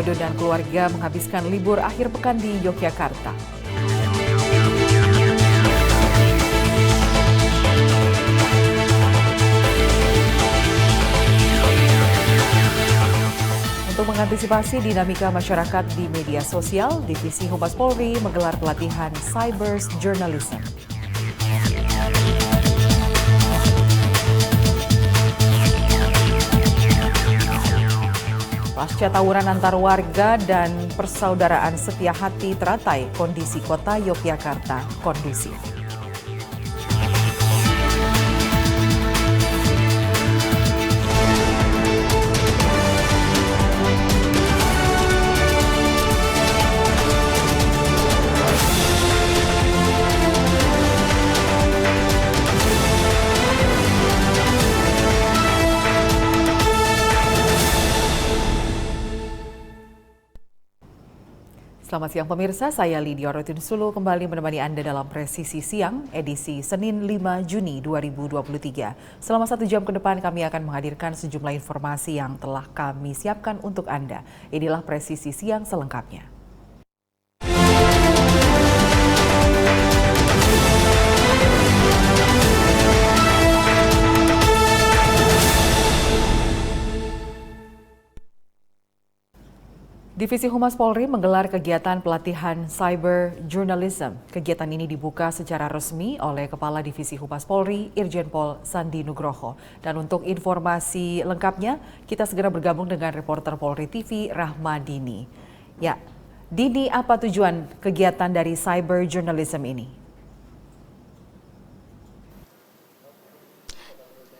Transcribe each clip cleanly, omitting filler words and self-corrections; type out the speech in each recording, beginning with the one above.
Widodo dan keluarga menghabiskan libur akhir pekan di Yogyakarta. Untuk mengantisipasi dinamika masyarakat di media sosial, Divisi Humas Polri menggelar pelatihan Cyber Journalism. Pasca tawuran antar warga dan persaudaraan setia hati teratai, kondisi kota Yogyakarta kondusif. Selamat siang pemirsa, saya Lydia Rotinsulu kembali menemani Anda dalam Presisi Siang, edisi Senin 5 Juni 2023. Selama 1 jam ke depan kami akan menghadirkan sejumlah informasi yang telah kami siapkan untuk Anda. Inilah Presisi Siang selengkapnya. Divisi Humas Polri menggelar kegiatan pelatihan Cyber Journalism. Kegiatan ini dibuka secara resmi oleh Kepala Divisi Humas Polri, Irjen Pol Sandi Nugroho. Dan untuk informasi lengkapnya, kita segera bergabung dengan reporter Polri TV, Rahma Dini. Ya, Dini, apa tujuan kegiatan dari Cyber Journalism ini?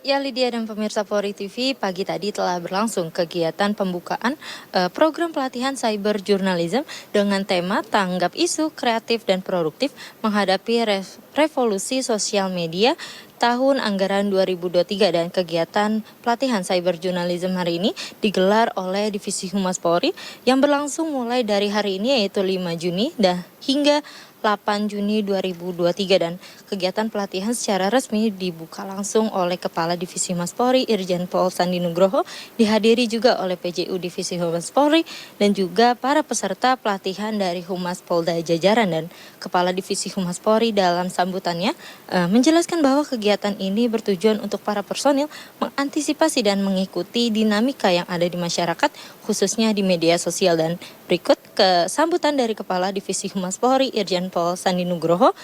Ya, Lydia dan pemirsa Polri TV, pagi tadi telah berlangsung kegiatan pembukaan program pelatihan Cyber Journalism dengan tema Tanggap Isu Kreatif dan Produktif Menghadapi Revolusi Sosial Media tahun anggaran 2023, dan kegiatan pelatihan Cyber Journalism hari ini digelar oleh Divisi Humas Polri yang berlangsung mulai dari hari ini yaitu 5 Juni dan hingga 8 Juni 2023, dan kegiatan pelatihan secara resmi dibuka langsung oleh Kepala Divisi Humas Polri Irjen Pol Sandi Nugroho, dihadiri juga oleh PJU Divisi Humas Polri dan juga para peserta pelatihan dari Humas Polda jajaran. Dan Kepala Divisi Humas Polri dalam sambutannya menjelaskan bahwa kegiatan ini bertujuan untuk para personil mengantisipasi dan mengikuti dinamika yang ada di masyarakat khususnya di media sosial. Dan berikut ke sambutan dari Kepala Divisi Humas Polri Irjen Pol Sandi Nugroho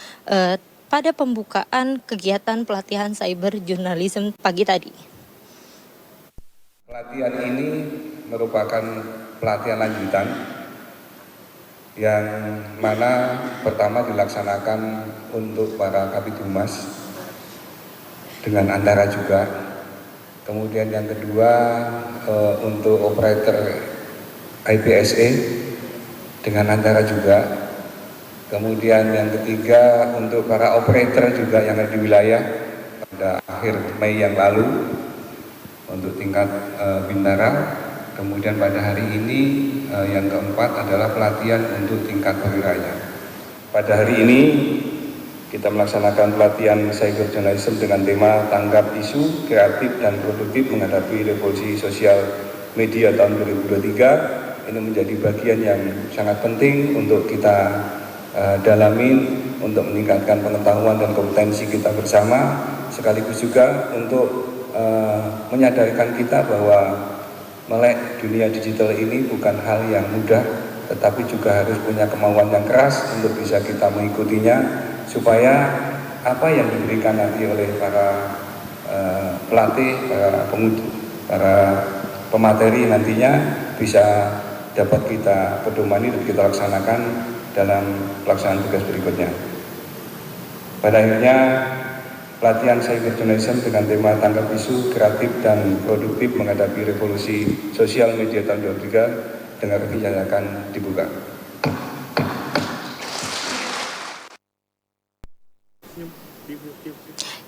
pada pembukaan kegiatan pelatihan Cyber Journalism pagi tadi. Pelatihan ini merupakan pelatihan lanjutan yang mana pertama dilaksanakan untuk para Kabid Humas dengan Antara juga. Kemudian yang kedua untuk operator IPSE dengan Antara juga. Kemudian yang ketiga untuk para operator juga yang ada di wilayah pada akhir Mei yang lalu untuk tingkat Bintara. Kemudian pada hari ini yang keempat adalah pelatihan untuk tingkat perwiranya. Pada hari ini kita melaksanakan pelatihan Cyber Journalism dengan tema Tanggap Isu Kreatif dan Produktif Menghadapi Revolusi Sosial Media tahun 2023. Ini menjadi bagian yang sangat penting untuk kita dalamin untuk meningkatkan pengetahuan dan kompetensi kita bersama, sekaligus juga untuk menyadarkan kita bahwa melek dunia digital ini bukan hal yang mudah, tetapi juga harus punya kemauan yang keras untuk bisa kita mengikutinya, supaya apa yang diberikan nanti oleh para pelatih, para pemateri nantinya bisa dapat kita pedomani dan kita laksanakan dalam pelaksanaan tugas berikutnya. Pada akhirnya, pelatihan Cyber Journalism dengan tema Tanggap Isu Kreatif dan Produktif Menghadapi Revolusi Sosial Media tahun 2023 dengan kebijakan dibuka.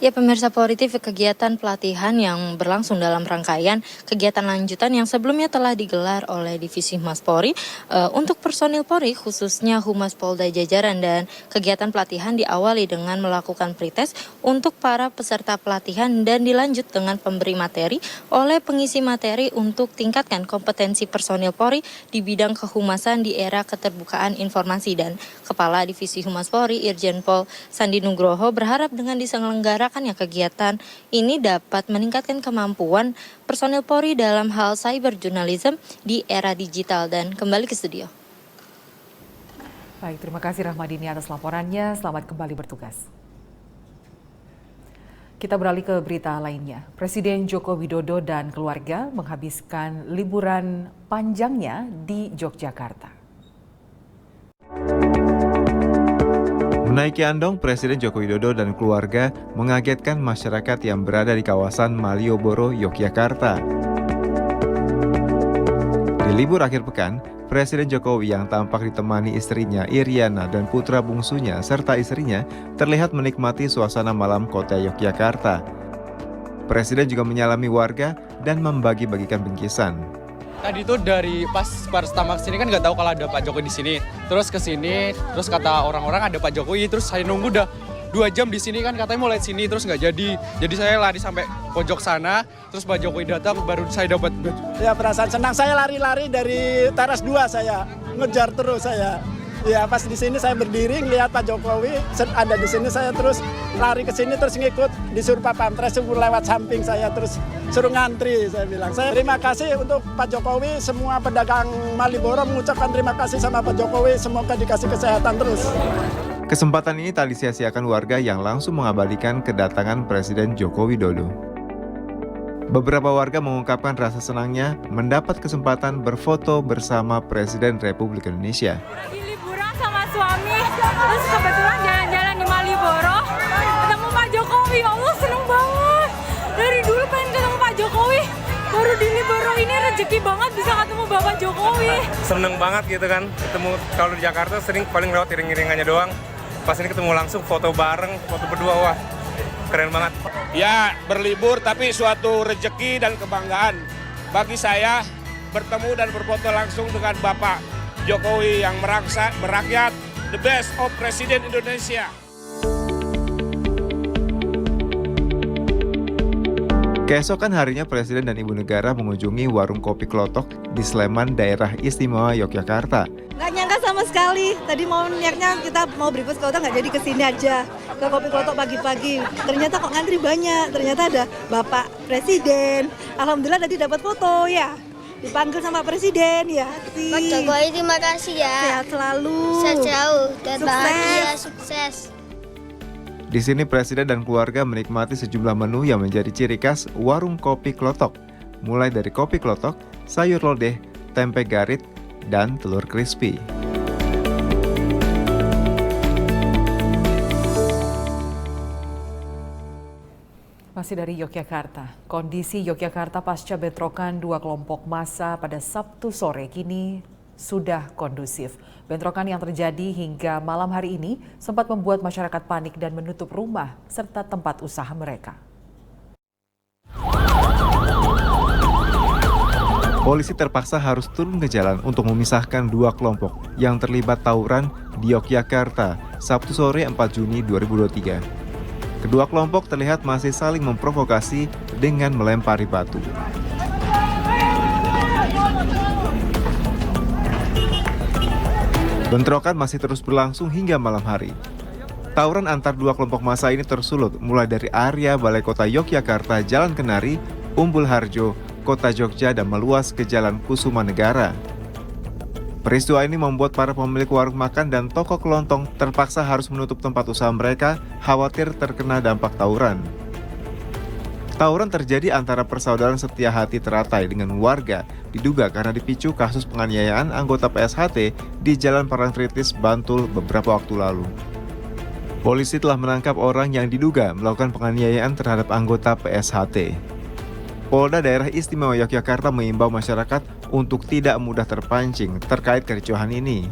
Ya, Ya pemirsa Polri TV, kegiatan pelatihan yang berlangsung dalam rangkaian kegiatan lanjutan yang sebelumnya telah digelar oleh Divisi Humas Polri untuk personil Polri khususnya Humas Polda jajaran, dan kegiatan pelatihan diawali dengan melakukan pretest untuk para peserta pelatihan dan dilanjut dengan pemberi materi oleh pengisi materi untuk tingkatkan kompetensi personil Polri di bidang kehumasan di era keterbukaan informasi. Dan Kepala Divisi Humas Polri Irjen Pol Sandi Nugroho berharap dengan diselenggarakannya kegiatan ini dapat meningkatkan kemampuan personil Polri dalam hal cyber journalism di era digital. Dan kembali ke studio. Baik, terima kasih Rahmadini atas laporannya. Selamat kembali bertugas. Kita beralih ke berita lainnya. Presiden Joko Widodo dan keluarga menghabiskan liburan panjangnya di Yogyakarta. Menaiki andong, Presiden Joko Widodo dan keluarga mengagetkan masyarakat yang berada di kawasan Malioboro, Yogyakarta. Di libur akhir pekan, Presiden Jokowi yang tampak ditemani istrinya Iriana dan putra bungsunya serta istrinya terlihat menikmati suasana malam kota Yogyakarta. Presiden juga menyalami warga dan membagi-bagikan bingkisan. Tadi tuh dari pas pertama kesini kan nggak tahu kalau ada Pak Jokowi di sini. Terus kesini, terus kata orang-orang ada Pak Jokowi. Terus saya nunggu udah 2 jam di sini kan, katanya mau lihat sini, terus nggak jadi. Jadi saya lari sampai pojok sana. Terus Pak Jokowi datang, baru saya dapat. Ya perasaan senang, saya lari-lari dari teras 2, saya ngejar terus saya. Ya pas di sini saya berdiri ngelihat Pak Jokowi ada di sini, saya terus lari ke sini terus ngikut, disuruh Pak Pampres suruh lewat samping saya, terus suruh ngantri. Saya bilang saya terima kasih untuk Pak Jokowi, semua pedagang Malioboro mengucapkan terima kasih sama Pak Jokowi, semoga dikasih kesehatan terus. Kesempatan ini tak disia-siakan warga yang langsung mengabadikan kedatangan Presiden Joko Widodo. Beberapa warga mengungkapkan rasa senangnya mendapat kesempatan berfoto bersama Presiden Republik Indonesia. Suami, terus kebetulan jalan-jalan di Malioboro, ketemu Pak Jokowi. Allah, seneng banget. Dari dulu pengen ketemu Pak Jokowi, baru di Malioboro ini rezeki banget bisa ketemu Bapak Jokowi. Seneng banget gitu kan, ketemu. Kalau di Jakarta sering paling lewat iring-iringannya doang. Pas ini ketemu langsung, foto bareng, foto berdua, wah keren banget. Ya, berlibur tapi suatu rezeki dan kebanggaan bagi saya bertemu dan berfoto langsung dengan Bapak Jokowi yang merakyat, the best of Presiden Indonesia. Keesokan harinya Presiden dan Ibu Negara mengunjungi warung kopi Klotok di Sleman, Daerah Istimewa Yogyakarta. Nggak nyangka sama sekali, tadi mau niatnya kita mau breakfast Klotok, nggak jadi kesini aja ke kopi Klotok pagi-pagi. Ternyata kok ngantri banyak, ternyata ada Bapak Presiden. Alhamdulillah tadi dapat foto ya. Dipanggil sama Presiden ya. Pak Jokowi terima kasih ya. Sehat selalu. Sehat jauh dan Sukses. bahagia, sukses. Di sini Presiden dan keluarga menikmati sejumlah menu yang menjadi ciri khas warung kopi Klotok. Mulai dari kopi Klotok, sayur lodeh, tempe garit, dan telur crispy. Masih dari Yogyakarta, kondisi Yogyakarta pasca bentrokan 2 kelompok massa pada Sabtu sore kini sudah kondusif. Bentrokan yang terjadi hingga malam hari ini sempat membuat masyarakat panik dan menutup rumah serta tempat usaha mereka. Polisi terpaksa harus turun ke jalan untuk memisahkan 2 kelompok yang terlibat tawuran di Yogyakarta Sabtu sore 4 Juni 2023. Kedua kelompok terlihat masih saling memprovokasi dengan melempari batu. Bentrokan masih terus berlangsung hingga malam hari. Tawuran antar 2 kelompok massa ini tersulut mulai dari area Balai Kota Yogyakarta, Jalan Kenari, Umbul Harjo, Kota Jogja, dan meluas ke Jalan Kusumanegara. Peristiwa ini membuat para pemilik warung makan dan toko kelontong terpaksa harus menutup tempat usaha mereka, khawatir terkena dampak tawuran. Tawuran terjadi antara persaudaraan Setia Hati Teratai dengan warga, diduga karena dipicu kasus penganiayaan anggota PSHT di Jalan Parangtritis, Bantul beberapa waktu lalu. Polisi telah menangkap orang yang diduga melakukan penganiayaan terhadap anggota PSHT. Polda Daerah Istimewa Yogyakarta mengimbau masyarakat untuk tidak mudah terpancing terkait kericuhan ini.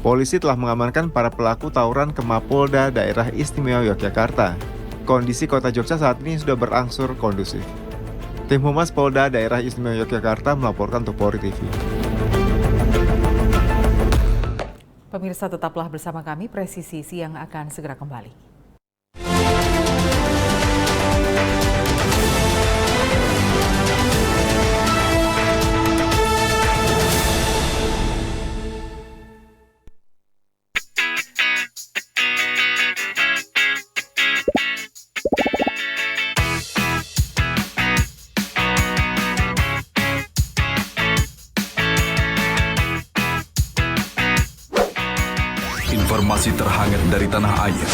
Polisi telah mengamankan para pelaku tawuran ke Mapolda Daerah Istimewa Yogyakarta. kondisi Kota Jogja saat ini sudah berangsur kondusif. Tim Humas Polda Daerah Istimewa Yogyakarta melaporkan untuk Polri TV. Pemirsa, tetaplah bersama kami, Presisi Siang akan segera kembali. Informasi terhangat dari tanah air.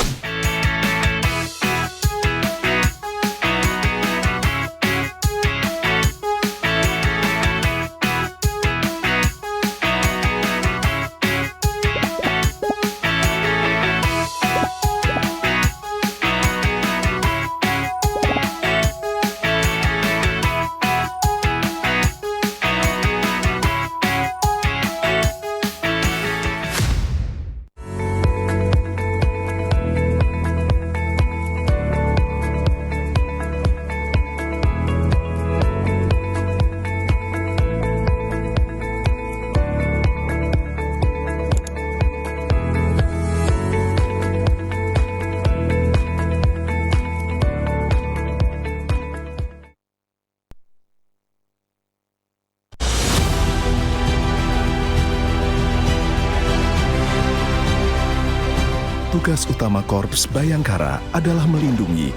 Tugas utama Korps Bayangkara adalah melindungi,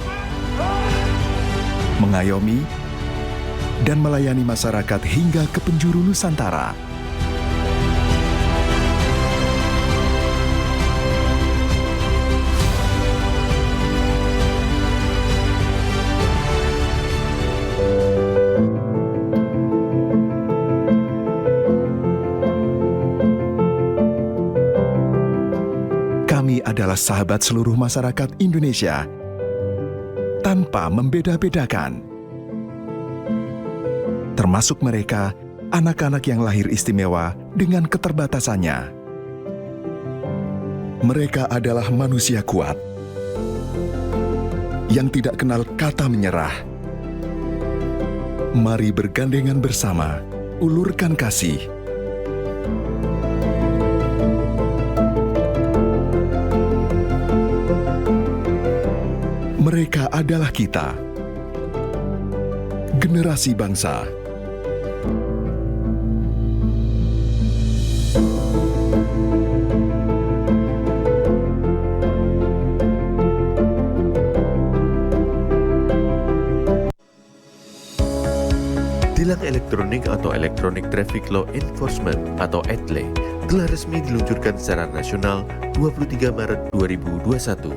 mengayomi, dan melayani masyarakat hingga ke penjuru Nusantara. Kami adalah sahabat seluruh masyarakat Indonesia, tanpa membeda-bedakan. Termasuk mereka, anak-anak yang lahir istimewa dengan keterbatasannya. Mereka adalah manusia kuat, yang tidak kenal kata menyerah. Mari bergandengan bersama, ulurkan kasih. Mereka adalah kita, generasi bangsa. Tilang elektronik atau Electronic Traffic Law Enforcement atau ETLE telah resmi diluncurkan secara nasional 23 Maret 2021.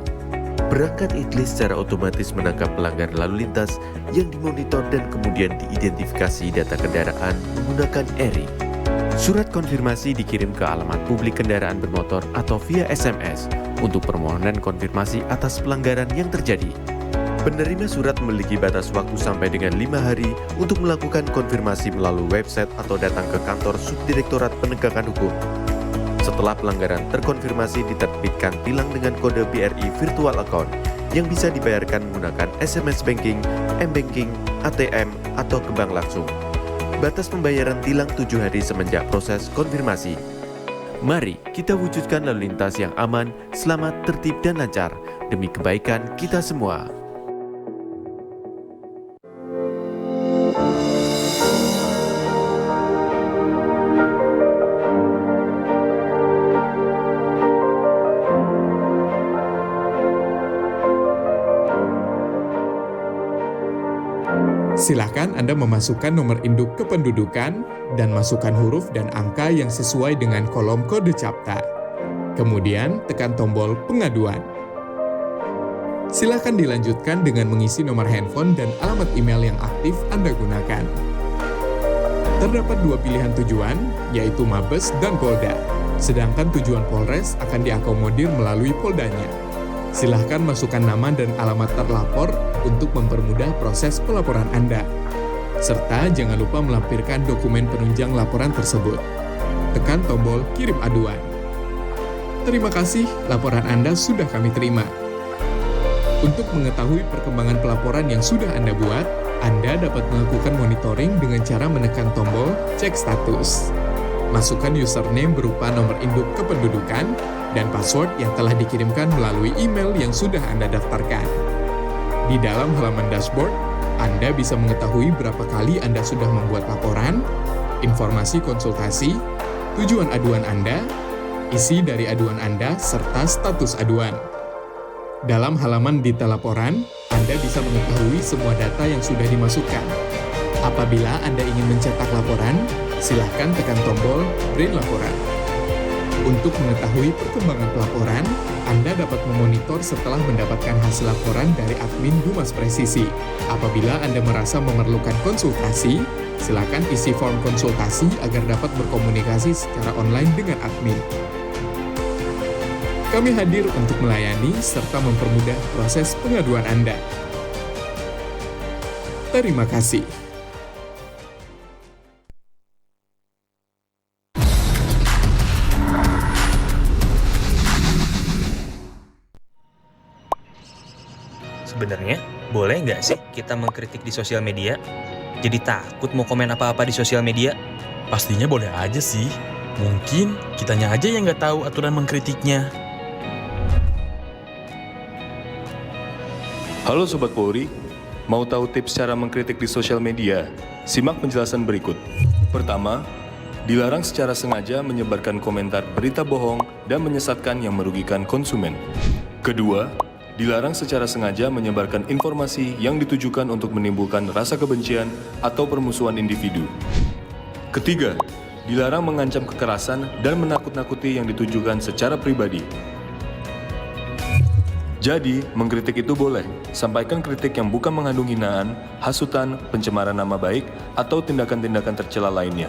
Perangkat ETLE secara otomatis menangkap pelanggar lalu lintas yang dimonitor dan kemudian diidentifikasi data kendaraan menggunakan ERI. Surat konfirmasi dikirim ke alamat publik kendaraan bermotor atau via SMS untuk permohonan konfirmasi atas pelanggaran yang terjadi. Penerima surat memiliki batas waktu sampai dengan 5 hari untuk melakukan konfirmasi melalui website atau datang ke kantor Subdirektorat Penegakan Hukum. Setelah pelanggaran terkonfirmasi, diterbitkan tilang dengan kode BRI Virtual Account yang bisa dibayarkan menggunakan SMS Banking, M-Banking, ATM, atau ke bank langsung. Batas pembayaran tilang 7 hari semenjak proses konfirmasi. Mari kita wujudkan lalu lintas yang aman, selamat, tertib, dan lancar demi kebaikan kita semua. Silakan Anda memasukkan nomor induk kependudukan dan masukkan huruf dan angka yang sesuai dengan kolom kode CAPTA. Kemudian tekan tombol pengaduan. Silakan dilanjutkan dengan mengisi nomor handphone dan alamat email yang aktif Anda gunakan. Terdapat 2 pilihan tujuan, yaitu Mabes dan Polda. Sedangkan tujuan Polres akan diakomodir melalui Poldanya. Silahkan masukkan nama dan alamat terlapor untuk mempermudah proses pelaporan Anda. Serta jangan lupa melampirkan dokumen penunjang laporan tersebut. Tekan tombol kirim aduan. Terima kasih, laporan Anda sudah kami terima. Untuk mengetahui perkembangan pelaporan yang sudah Anda buat, Anda dapat melakukan monitoring dengan cara menekan tombol cek status. Masukkan username berupa nomor induk kependudukan dan password yang telah dikirimkan melalui email yang sudah Anda daftarkan. Di dalam halaman dashboard, Anda bisa mengetahui berapa kali Anda sudah membuat laporan, informasi konsultasi, tujuan aduan Anda, isi dari aduan Anda, serta status aduan. Dalam halaman detail laporan, Anda bisa mengetahui semua data yang sudah dimasukkan. Apabila Anda ingin mencetak laporan, silakan tekan tombol print laporan. Untuk mengetahui perkembangan pelaporan, Anda dapat memonitor setelah mendapatkan hasil laporan dari admin Humas Presisi. Apabila Anda merasa memerlukan konsultasi, silakan isi form konsultasi agar dapat berkomunikasi secara online dengan admin. Kami hadir untuk melayani serta mempermudah proses pengaduan Anda. Terima kasih. Sebenarnya, boleh nggak sih kita mengkritik di sosial media? Jadi takut mau komen apa-apa di sosial media? Pastinya boleh aja sih. Mungkin kitanya aja yang nggak tahu aturan mengkritiknya. Halo Sobat Polri, mau tahu tips cara mengkritik di sosial media? Simak penjelasan berikut. Pertama, dilarang secara sengaja menyebarkan komentar berita bohong dan menyesatkan yang merugikan konsumen. Kedua, dilarang secara sengaja menyebarkan informasi yang ditujukan untuk menimbulkan rasa kebencian atau permusuhan individu. Ketiga, dilarang mengancam kekerasan dan menakut-nakuti yang ditujukan secara pribadi. Jadi, mengkritik itu boleh. Sampaikan kritik yang bukan mengandung hinaan, hasutan, pencemaran nama baik, atau tindakan-tindakan tercela lainnya.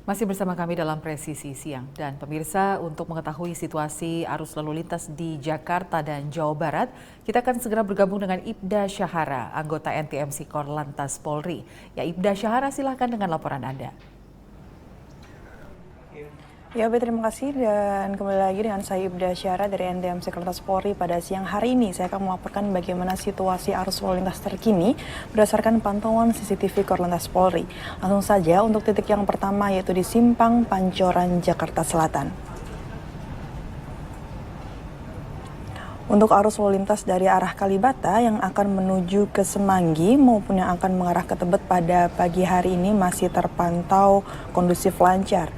Masih bersama kami dalam Presisi Siang. Dan pemirsa, untuk mengetahui situasi arus lalu lintas di Jakarta dan Jawa Barat, kita akan segera bergabung dengan Ibda Syahara, anggota NTMC Korlantas Polri. Ya, Ibda Syahara, silahkan dengan laporan Anda. Ya, terima kasih dan kembali lagi dengan saya Ibda Syahara dari NTMC Korlantas Polri. Pada siang hari ini saya akan melaporkan bagaimana situasi arus lalu lintas terkini berdasarkan pantauan CCTV Korlantas Polri. Langsung saja untuk titik yang pertama yaitu di Simpang Pancoran, Jakarta Selatan. Untuk arus lalu lintas dari arah Kalibata yang akan menuju ke Semanggi maupun yang akan mengarah ke Tebet pada pagi hari ini masih terpantau kondusif lancar.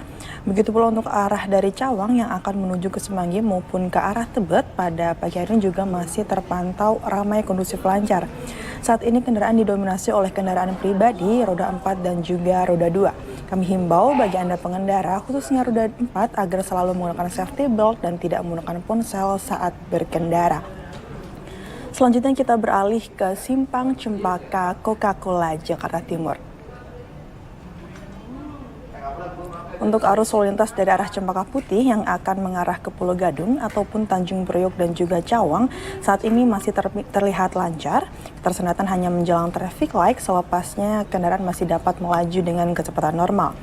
Begitu pula untuk arah dari Cawang yang akan menuju ke Semanggi maupun ke arah Tebet pada pagi hari ini juga masih terpantau ramai kondusif lancar. Saat ini kendaraan didominasi oleh kendaraan pribadi, roda 4 dan juga roda 2. Kami himbau bagi Anda pengendara, khususnya roda 4, agar selalu menggunakan safety belt dan tidak menggunakan ponsel saat berkendara. Selanjutnya kita beralih ke Simpang Cempaka Coca-Cola, Jakarta Timur. Untuk arus lalu lintas dari arah Cempaka Putih yang akan mengarah ke Pulau Gadung ataupun Tanjung Priok dan juga Cawang saat ini masih terlihat lancar. Ketersendatan hanya menjelang traffic light, selepasnya kendaraan masih dapat melaju dengan kecepatan normal.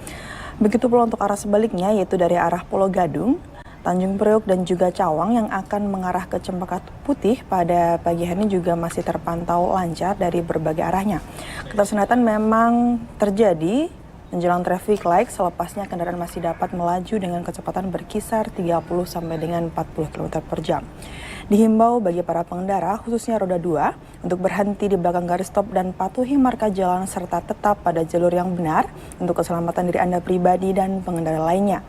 Begitu pula untuk arah sebaliknya yaitu dari arah Pulau Gadung, Tanjung Priok dan juga Cawang yang akan mengarah ke Cempaka Putih pada pagi hari ini juga masih terpantau lancar dari berbagai arahnya. Ketersendatan memang terjadi menjelang traffic light, selepasnya kendaraan masih dapat melaju dengan kecepatan berkisar 30 sampai dengan 40 km per jam. Dihimbau bagi para pengendara, khususnya roda 2, untuk berhenti di belakang garis stop dan patuhi marka jalan serta tetap pada jalur yang benar untuk keselamatan diri Anda pribadi dan pengendara lainnya.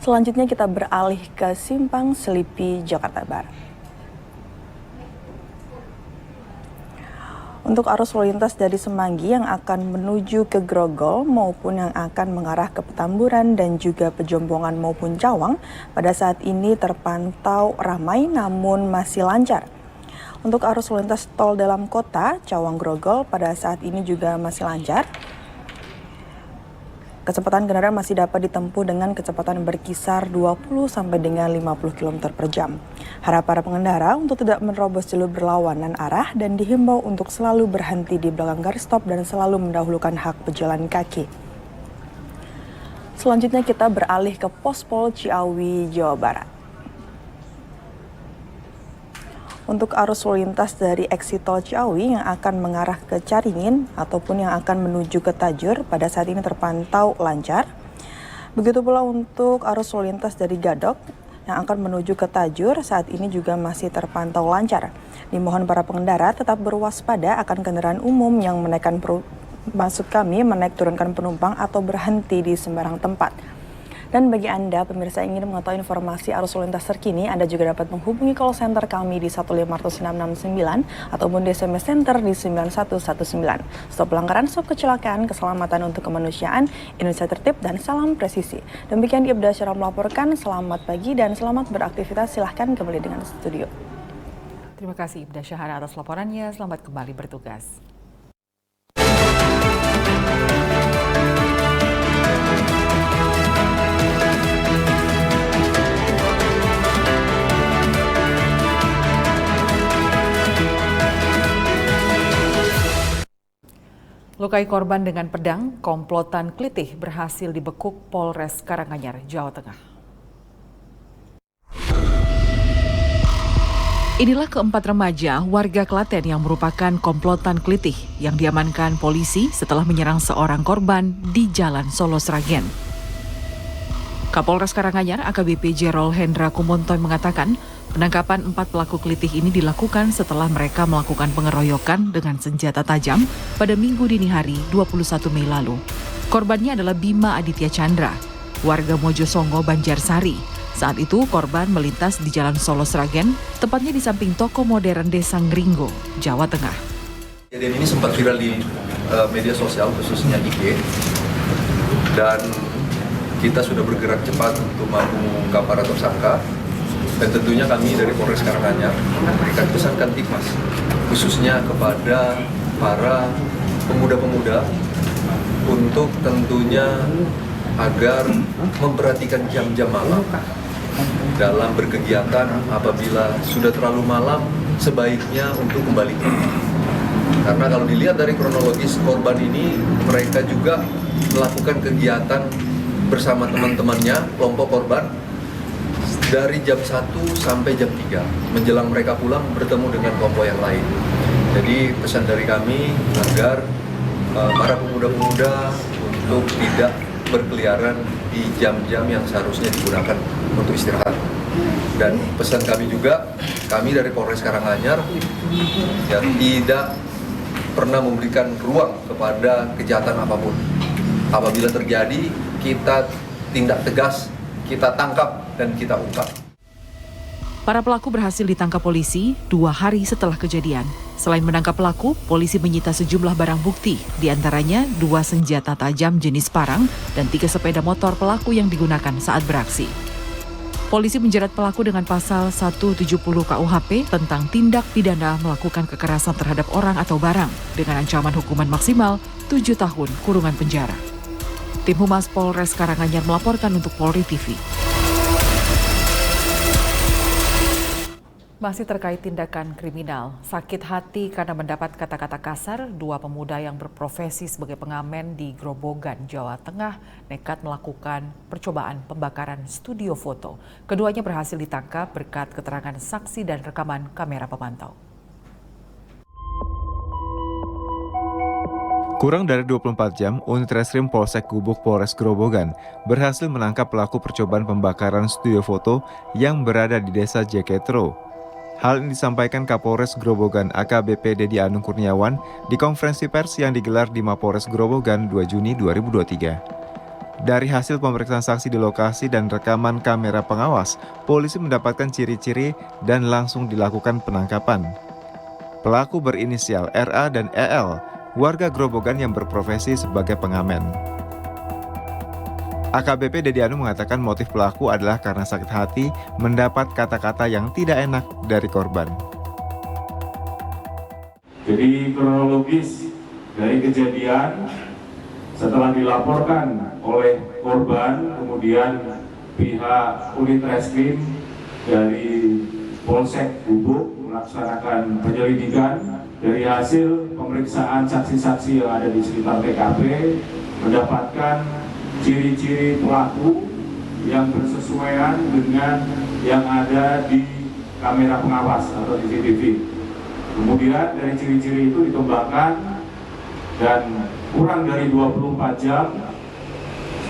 Selanjutnya kita beralih ke Simpang Selipi, Jakarta Barat. Untuk arus lalu lintas dari Semanggi yang akan menuju ke Grogol maupun yang akan mengarah ke Petamburan dan juga Pejombongan maupun Cawang pada saat ini terpantau ramai namun masih lancar. Untuk arus lalu lintas tol dalam kota Cawang Grogol pada saat ini juga masih lancar. Kecepatan kendaraan masih dapat ditempuh dengan kecepatan berkisar 20 sampai dengan 50 km per jam. Harap para pengendara untuk tidak menerobos jalur berlawanan arah dan dihimbau untuk selalu berhenti di belakang garis stop dan selalu mendahulukan hak pejalan kaki. Selanjutnya kita beralih ke Pospol Ciawi, Jawa Barat. Untuk arus lalu lintas dari eksit tol Ciawi yang akan mengarah ke Caringin ataupun yang akan menuju ke Tajur pada saat ini terpantau lancar. Begitu pula untuk arus lalu lintas dari Gadok yang akan menuju ke Tajur saat ini juga masih terpantau lancar. Dimohon para pengendara tetap berwaspada akan kendaraan umum yang menaik turunkan penumpang atau berhenti di sembarang tempat. Dan bagi Anda, pemirsa yang ingin mengetahui informasi arus lalu lintas terkini, Anda juga dapat menghubungi call center kami di 15669 ataupun di SMS Center di 9119. Stop pelanggaran, stop kecelakaan, keselamatan untuk kemanusiaan, Indonesia tertib, dan salam presisi. Demikian Ibda Syara melaporkan, selamat pagi dan selamat beraktivitas. Silahkan kembali dengan studio. Terima kasih Ibda Syahara atas laporannya, selamat kembali bertugas. Lukai korban dengan pedang, komplotan Klitih berhasil dibekuk Polres Karanganyar, Jawa Tengah. Inilah keempat remaja warga Klaten yang merupakan komplotan Klitih yang diamankan polisi setelah menyerang seorang korban di Jalan Solo Sragen. Kapolres Karanganyar AKBP Jerol Hendra Kumontoy mengatakan penangkapan 4 pelaku Klitih ini dilakukan setelah mereka melakukan pengeroyokan dengan senjata tajam pada Minggu dini hari 21 Mei lalu. Korbannya adalah Bima Aditya Chandra, warga Mojosongo, Banjarsari. Saat itu korban melintas di Jalan Solo Sragen, tepatnya di samping toko modern Desa Ngringgo, Jawa Tengah. Kejadian ini sempat viral di media sosial khususnya IG, dan kita sudah bergerak cepat untuk mampu mengungkap para tersangka. Dan tentunya kami dari Polres Karanganyar memberikan pesan Kamtibmas khususnya kepada para pemuda-pemuda untuk tentunya agar memperhatikan jam-jam malam dalam berkegiatan. Apabila sudah terlalu malam, sebaiknya untuk kembali. Karena kalau dilihat dari kronologis korban ini, mereka juga melakukan kegiatan bersama teman-temannya, kelompok korban, dari jam 1 sampai jam 3. Menjelang mereka pulang bertemu dengan kelompok yang lain. Jadi pesan dari kami agar para pemuda-pemuda untuk tidak berkeliaran di jam-jam yang seharusnya digunakan untuk istirahat. Dan pesan kami juga, kami dari Polres Karanganyar ya, tidak pernah memberikan ruang kepada kejahatan apapun. Apabila terjadi, kita tindak tegas, kita tangkap dan kita ungkap. Para pelaku berhasil ditangkap polisi 2 hari setelah kejadian. Selain menangkap pelaku, polisi menyita sejumlah barang bukti, diantaranya 2 senjata tajam jenis parang dan 3 sepeda motor pelaku yang digunakan saat beraksi. Polisi menjerat pelaku dengan pasal 170 KUHP tentang tindak pidana melakukan kekerasan terhadap orang atau barang dengan ancaman hukuman maksimal 7 tahun kurungan penjara. Tim Humas Polres Karanganyar melaporkan untuk Polri TV. Masih terkait tindakan kriminal, sakit hati karena mendapat kata-kata kasar, 2 pemuda yang berprofesi sebagai pengamen di Grobogan, Jawa Tengah nekat melakukan percobaan pembakaran studio foto. Keduanya berhasil ditangkap berkat keterangan saksi dan rekaman kamera pemantau. Kurang dari 24 jam, unit reskrim Polsek Gubuk Polres Grobogan berhasil menangkap pelaku percobaan pembakaran studio foto yang berada di Desa Jeketro. Hal ini disampaikan Kapolres Grobogan AKBP Dedi Anung Kurniawan di konferensi pers yang digelar di Mapolres Grobogan 2 Juni 2023. Dari hasil pemeriksaan saksi di lokasi dan rekaman kamera pengawas, polisi mendapatkan ciri-ciri dan langsung dilakukan penangkapan. pelaku berinisial RA dan EL, warga Grobogan yang berprofesi sebagai pengamen. AKBP Dedianu mengatakan motif pelaku adalah karena sakit hati mendapat kata-kata yang tidak enak dari korban. Jadi kronologis dari kejadian setelah dilaporkan oleh korban, kemudian pihak unit reskrim dari Polsek Gubuk melaksanakan penyelidikan. Dari hasil pemeriksaan saksi-saksi yang ada di sekitar TKP mendapatkan ciri-ciri pelaku yang bersesuaian dengan yang ada di kamera pengawas atau CCTV. Kemudian dari ciri-ciri itu dikembangkan dan kurang dari 24 jam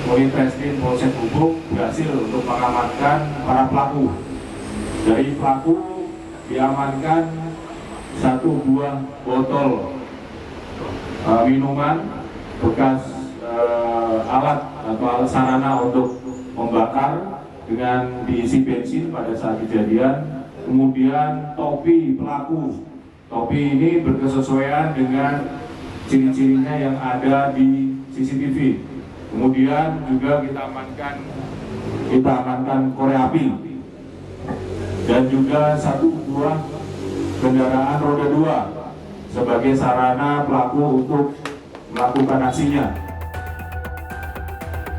unit reskrim Polsek Gubuk berhasil untuk mengamankan para pelaku. Dari pelaku diamankan 1 buah botol minuman bekas alat atau alat sarana untuk membakar dengan diisi bensin pada saat kejadian. Kemudian topi pelaku, topi ini berkesesuaian dengan ciri-cirinya yang ada di CCTV. Kemudian juga kita amankan korek api dan juga 1 buah kendaraan roda 2 sebagai sarana pelaku untuk melakukan aksinya.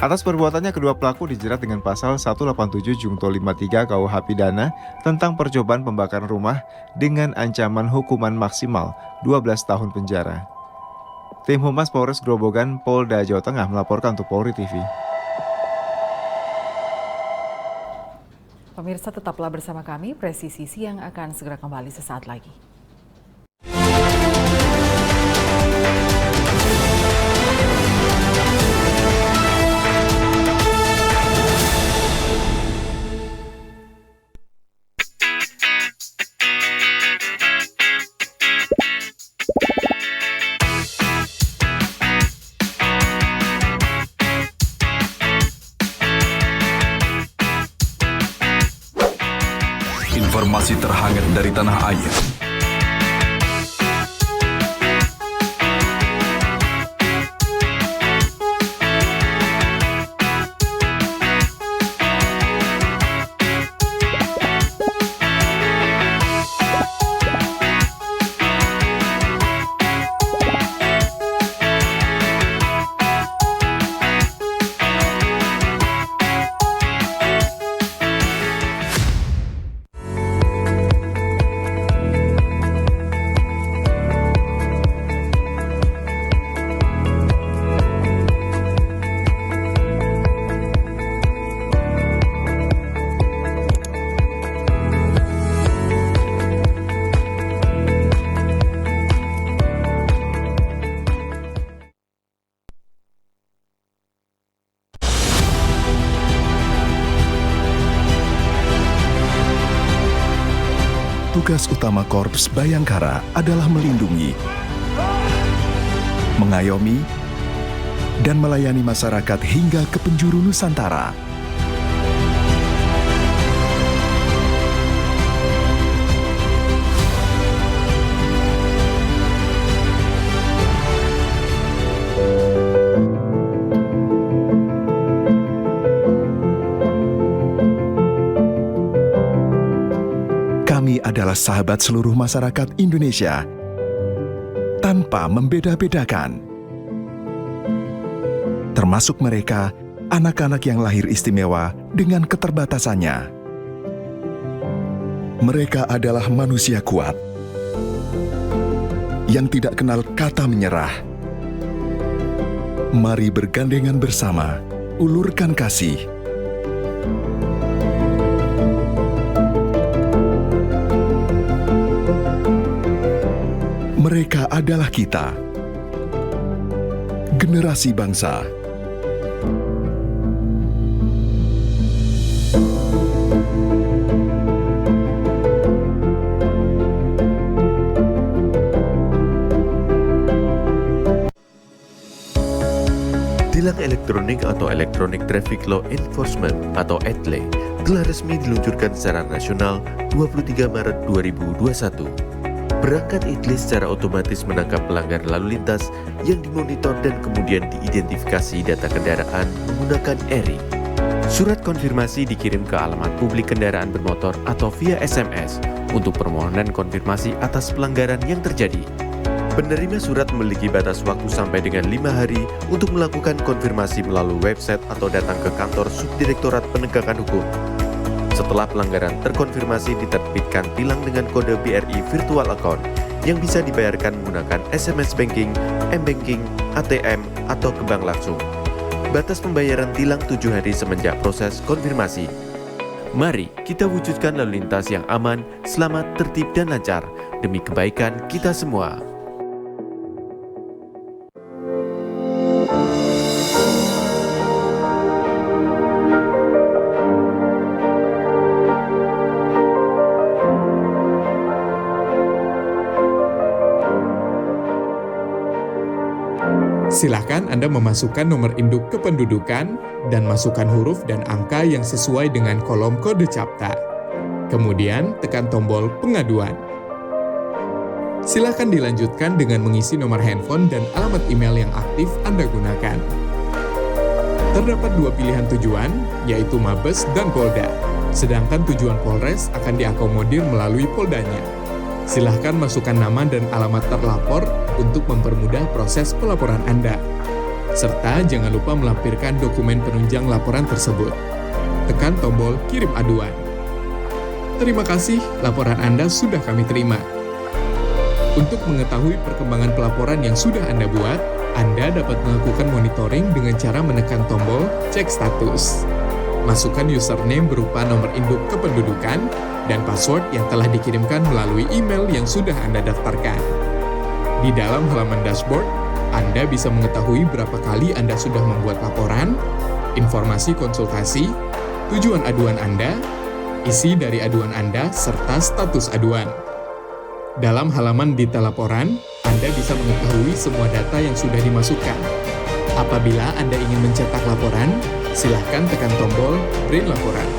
Atas perbuatannya, kedua pelaku dijerat dengan pasal 187 Jungto 53 KUH Pidana tentang percobaan pembakaran rumah dengan ancaman hukuman maksimal 12 tahun penjara. Tim Humas Polres Grobogan, Polda Jawa Tengah melaporkan untuk Polri TV. Pemirsa, tetaplah bersama kami, Presisi Siang akan segera kembali sesaat lagi. Informasi terhangat dari tanah air. Tugas utama Korps Bayangkara adalah melindungi, mengayomi, dan melayani masyarakat hingga ke penjuru Nusantara. Kami adalah sahabat seluruh masyarakat Indonesia tanpa membeda-bedakan. Termasuk mereka, anak-anak yang lahir istimewa dengan keterbatasannya. Mereka adalah manusia kuat yang tidak kenal kata menyerah. Mari bergandengan bersama, ulurkan kasih. Mereka adalah kita, generasi bangsa. Tilang elektronik atau Electronic Traffic Law Enforcement atau ETLE telah resmi diluncurkan secara nasional 23 Maret 2021. Perangkat ITLE secara otomatis menangkap pelanggar lalu lintas yang dimonitor dan kemudian diidentifikasi data kendaraan menggunakan ERI. Surat konfirmasi dikirim ke alamat publik kendaraan bermotor atau via SMS untuk permohonan konfirmasi atas pelanggaran yang terjadi. Penerima surat memiliki batas waktu sampai dengan 5 hari untuk melakukan konfirmasi melalui website atau datang ke kantor Subdirektorat Penegakan Hukum. Setelah pelanggaran terkonfirmasi, diterbitkan tilang dengan kode BRI Virtual Account yang bisa dibayarkan menggunakan SMS Banking, M-Banking, ATM, atau ke bank langsung. Batas pembayaran tilang 7 hari semenjak proses konfirmasi. Mari kita wujudkan lalu lintas yang aman, selamat, tertib, dan lancar demi kebaikan kita semua. Silakan Anda memasukkan nomor induk kependudukan dan masukkan huruf dan angka yang sesuai dengan kolom kode CAPTA. Kemudian tekan tombol pengaduan. Silakan dilanjutkan dengan mengisi nomor handphone dan alamat email yang aktif Anda gunakan. Terdapat 2 pilihan tujuan, yaitu Mabes dan Polda. Sedangkan tujuan Polres akan diakomodir melalui Poldanya. Silahkan masukkan nama dan alamat terlapor untuk mempermudah proses pelaporan Anda. Serta jangan lupa melampirkan dokumen penunjang laporan tersebut. Tekan tombol kirim aduan. Terima kasih, laporan Anda sudah kami terima. Untuk mengetahui perkembangan pelaporan yang sudah Anda buat, Anda dapat melakukan monitoring dengan cara menekan tombol cek status. Masukkan username berupa nomor induk kependudukan dan password yang telah dikirimkan melalui email yang sudah Anda daftarkan. Di dalam halaman dashboard, Anda bisa mengetahui berapa kali Anda sudah membuat laporan, informasi konsultasi, tujuan aduan Anda, isi dari aduan Anda, serta status aduan. Dalam halaman detail laporan, Anda bisa mengetahui semua data yang sudah dimasukkan. Apabila Anda ingin mencetak laporan, silahkan tekan tombol print laporan.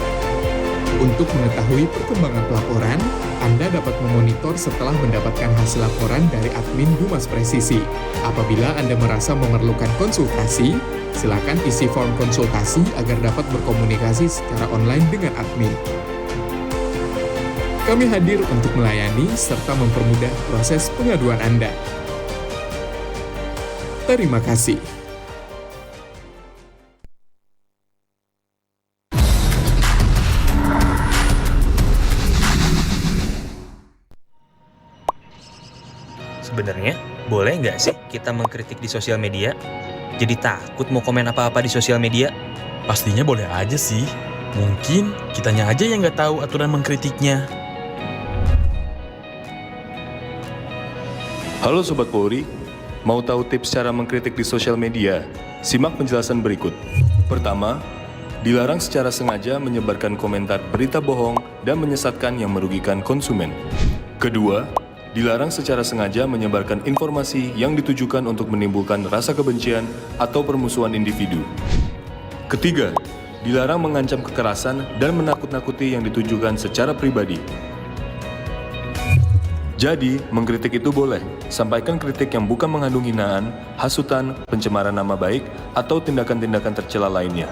Untuk mengetahui perkembangan pelaporan, Anda dapat memonitor setelah mendapatkan hasil laporan dari admin Humas Presisi. Apabila Anda merasa memerlukan konsultasi, silakan isi form konsultasi agar dapat berkomunikasi secara online dengan admin. Kami hadir untuk melayani serta mempermudah proses pengaduan Anda. Terima kasih. Sebenarnya, boleh nggak sih kita mengkritik di sosial media? Jadi takut mau komen apa-apa di sosial media? Pastinya boleh aja sih. Mungkin kitanya aja yang nggak tahu aturan mengkritiknya. Halo Sobat Polri, mau tahu tips cara mengkritik di sosial media? Simak penjelasan berikut. Pertama, dilarang secara sengaja menyebarkan komentar berita bohong dan menyesatkan yang merugikan konsumen. Kedua, dilarang secara sengaja menyebarkan informasi yang ditujukan untuk menimbulkan rasa kebencian atau permusuhan individu. Ketiga, dilarang mengancam kekerasan dan menakut-nakuti yang ditujukan secara pribadi. Jadi, mengkritik itu boleh, sampaikan kritik yang bukan mengandung hinaan, hasutan, pencemaran nama baik, atau tindakan-tindakan tercela lainnya.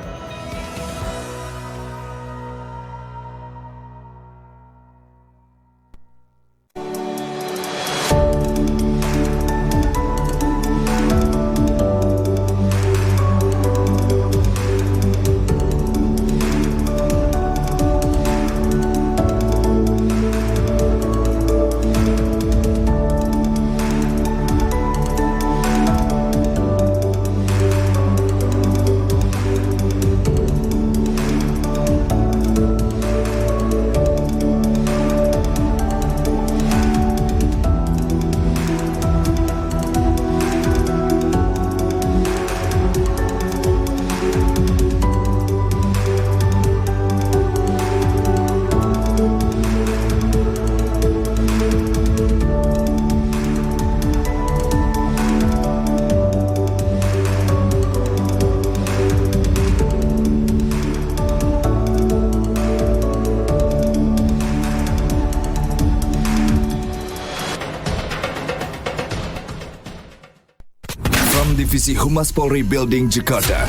From Divisi Humas Polri Building Jakarta,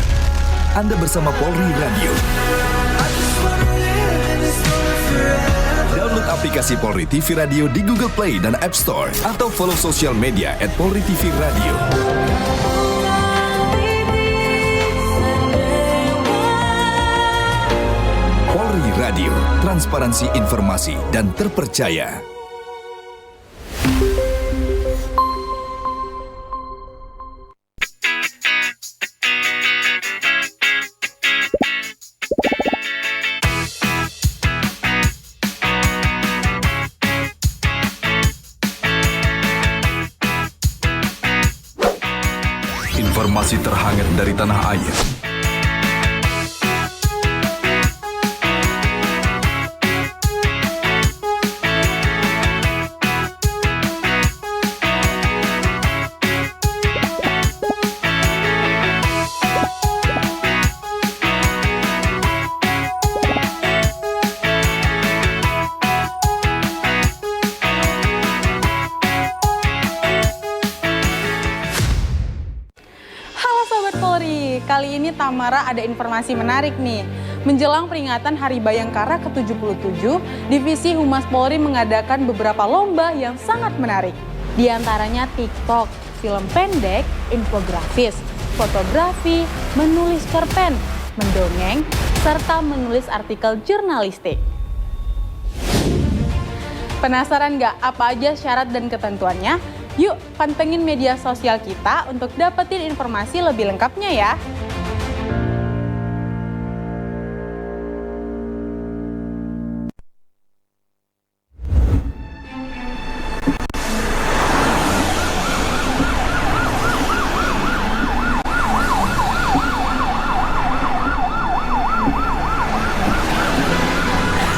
Anda bersama Polri Radio. Download aplikasi Polri TV Radio di Google Play dan App Store atau follow sosial media @Polri TV Radio. Polri Radio, transparansi informasi dan terpercaya. Informasi terhangat dari tanah air. Kali ini Tamara ada informasi menarik nih. Menjelang peringatan Hari Bayangkara ke-77, Divisi Humas Polri mengadakan beberapa lomba yang sangat menarik. Di antaranya TikTok, film pendek, infografis, fotografi, menulis cerpen, mendongeng, serta menulis artikel jurnalistik. Penasaran nggak apa aja syarat dan ketentuannya? Yuk pantengin media sosial kita untuk dapetin informasi lebih lengkapnya ya.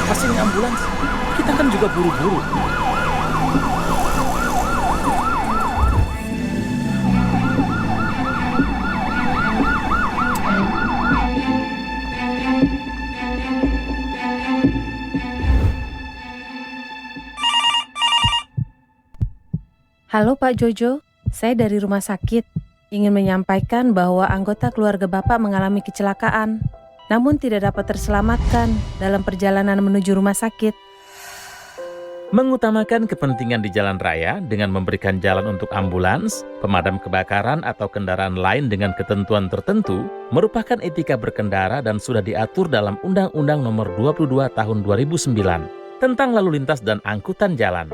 Pasti ini ambulans, kita kan juga buru-buru. Halo Pak Jojo, saya dari rumah sakit. Ingin menyampaikan bahwa anggota keluarga Bapak mengalami kecelakaan, namun tidak dapat terselamatkan dalam perjalanan menuju rumah sakit. Mengutamakan kepentingan di jalan raya dengan memberikan jalan untuk ambulans, pemadam kebakaran atau kendaraan lain dengan ketentuan tertentu merupakan etika berkendara dan sudah diatur dalam Undang-Undang Nomor 22 Tahun 2009 tentang lalu lintas dan angkutan jalan.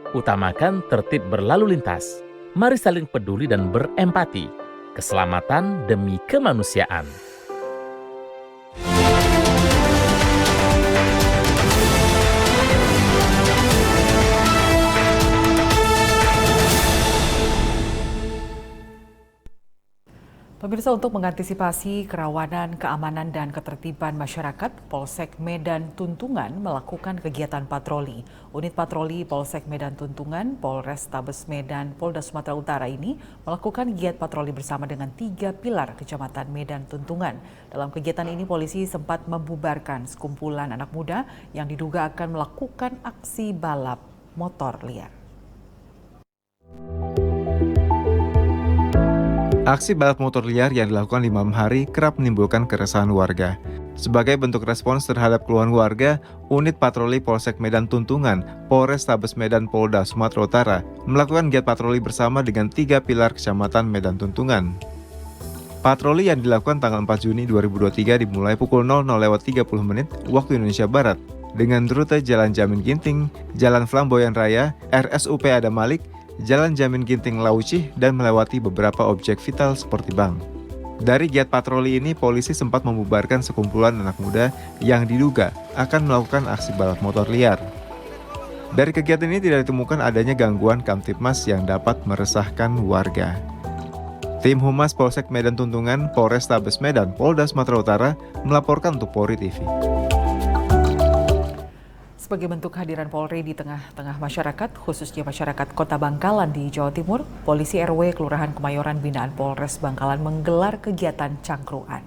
Utamakan tertib berlalu lintas. Mari saling peduli dan berempati. Keselamatan demi kemanusiaan. Pemirsa, untuk mengantisipasi kerawanan keamanan dan ketertiban masyarakat, Polsek Medan Tuntungan melakukan kegiatan patroli. Unit patroli Polsek Medan Tuntungan, Polrestabes Medan, Polda Sumatera Utara ini melakukan giat patroli bersama dengan 3 pilar Kecamatan Medan Tuntungan. Dalam kegiatan ini, polisi sempat membubarkan sekumpulan anak muda yang diduga akan melakukan aksi balap motor liar. Aksi balap motor liar yang dilakukan di malam hari kerap menimbulkan keresahan warga. Sebagai bentuk respons terhadap keluhan warga, unit patroli Polsek Medan Tuntungan, Polrestabes Medan Polda Sumatera Utara melakukan giat patroli bersama dengan 3 pilar Kecamatan Medan Tuntungan. Patroli yang dilakukan tanggal 4 Juni 2023 dimulai pukul 00.30 waktu Indonesia Barat dengan rute Jalan Jamin Ginting, Jalan Flamboyan Raya, RSUP Adam Malik, Jalan Jamin Ginting Laucih, dan melewati beberapa objek vital seperti bank. Dari giat patroli ini, polisi sempat membubarkan sekumpulan anak muda yang diduga akan melakukan aksi balap motor liar. Dari kegiatan ini tidak ditemukan adanya gangguan Kamtibmas yang dapat meresahkan warga. Tim Humas Polsek Medan Tuntungan, Polrestabes Medan, Polda Sumatera Utara melaporkan untuk Polri TV. Sebagai bentuk kehadiran Polri di tengah-tengah masyarakat, khususnya masyarakat Kota Bangkalan di Jawa Timur, Polisi RW Kelurahan Kemayoran binaan Polres Bangkalan menggelar kegiatan cangkruan.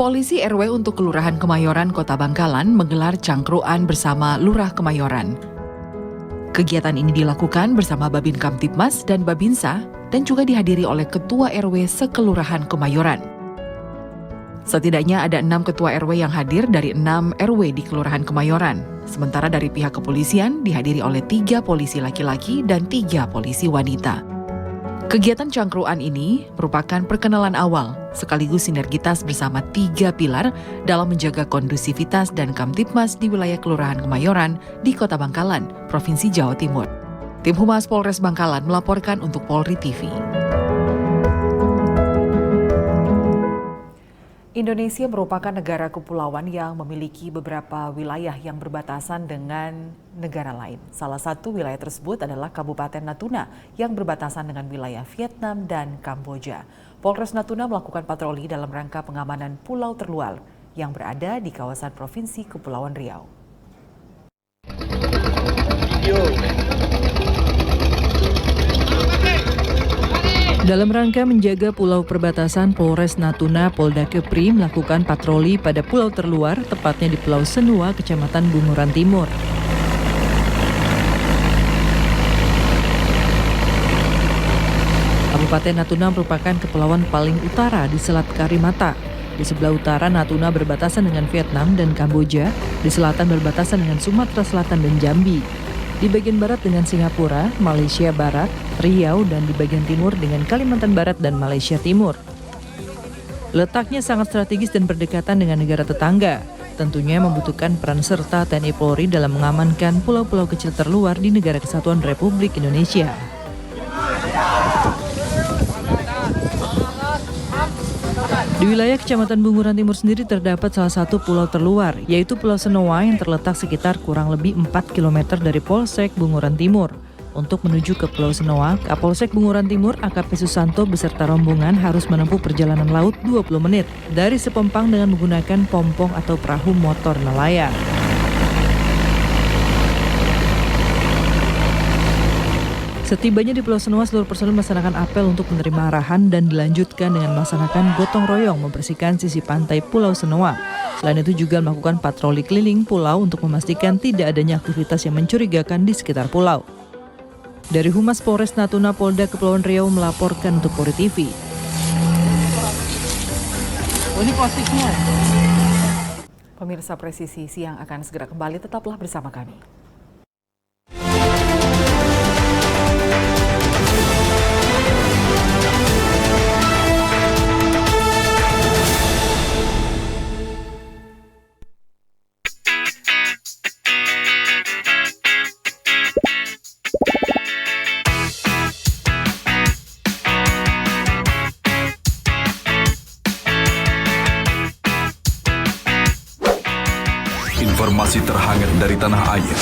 Koalisi RW untuk Kelurahan Kemayoran Kota Bangkalan menggelar cangkruan bersama Lurah Kemayoran. Kegiatan ini dilakukan bersama Babin Kamtibmas dan Babinsa dan juga dihadiri oleh Ketua RW sekelurahan Kemayoran. Setidaknya ada 6 Ketua RW yang hadir dari 6 RW di Kelurahan Kemayoran. Sementara dari pihak kepolisian dihadiri oleh 3 polisi laki-laki dan 3 polisi wanita. Kegiatan cangkruan ini merupakan perkenalan awal sekaligus sinergitas bersama 3 pilar dalam menjaga kondusivitas dan Kamtibmas di wilayah Kelurahan Kemayoran di Kota Bangkalan, Provinsi Jawa Timur. Tim Humas Polres Bangkalan melaporkan untuk Polri TV. Indonesia merupakan negara kepulauan yang memiliki beberapa wilayah yang berbatasan dengan negara lain. Salah satu wilayah tersebut adalah Kabupaten Natuna yang berbatasan dengan wilayah Vietnam dan Kamboja. Polres Natuna melakukan patroli dalam rangka pengamanan pulau terluar yang berada di kawasan Provinsi Kepulauan Riau. Dalam rangka menjaga pulau perbatasan, Polres Natuna Polda Kepri melakukan patroli pada pulau terluar, tepatnya di Pulau Senua, Kecamatan Bunguran Timur. Kabupaten Natuna merupakan kepulauan paling utara di Selat Karimata. Di sebelah utara Natuna berbatasan dengan Vietnam dan Kamboja, di selatan berbatasan dengan Sumatera Selatan dan Jambi. Di bagian barat dengan Singapura, Malaysia Barat, Riau, dan di bagian timur dengan Kalimantan Barat dan Malaysia Timur. Letaknya sangat strategis dan berdekatan dengan negara tetangga. Tentunya membutuhkan peran serta TNI Polri dalam mengamankan pulau-pulau kecil terluar di Negara Kesatuan Republik Indonesia. Di wilayah Kecamatan Bunguran Timur sendiri terdapat salah satu pulau terluar, yaitu Pulau Senoa yang terletak sekitar kurang lebih 4 km dari Polsek Bunguran Timur. Untuk menuju ke Pulau Senoa, Kapolsek Bunguran Timur AKP Susanto beserta rombongan harus menempuh perjalanan laut 20 menit dari Sepempang dengan menggunakan pompong atau perahu motor nelayan. Setibanya di Pulau Senoa, seluruh personel melaksanakan apel untuk menerima arahan dan dilanjutkan dengan melaksanakan gotong royong membersihkan sisi pantai Pulau Senoa. Selain itu juga melakukan patroli keliling pulau untuk memastikan tidak adanya aktivitas yang mencurigakan di sekitar pulau. Dari Humas Polres Natuna Polda Kepulauan Riau melaporkan untuk Polri TV. Ini plastiknya. Pemirsa Presisi Siang akan segera kembali, tetaplah bersama kami. Informasi terhangat dari tanah air.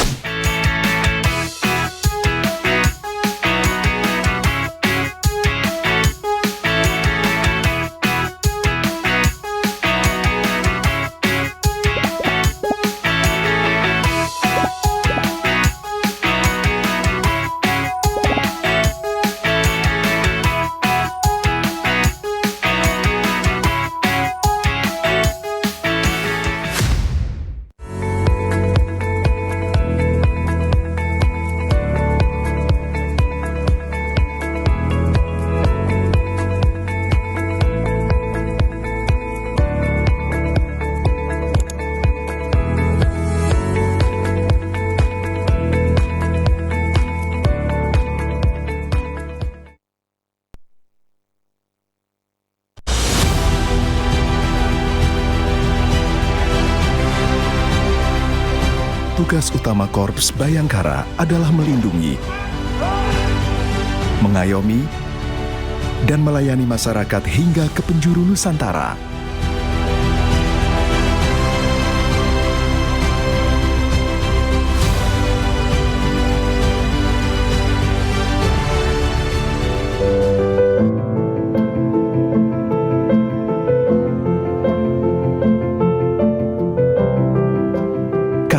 Tugas utama Korps Bayangkara adalah melindungi, mengayomi, dan melayani masyarakat hingga ke penjuru Nusantara.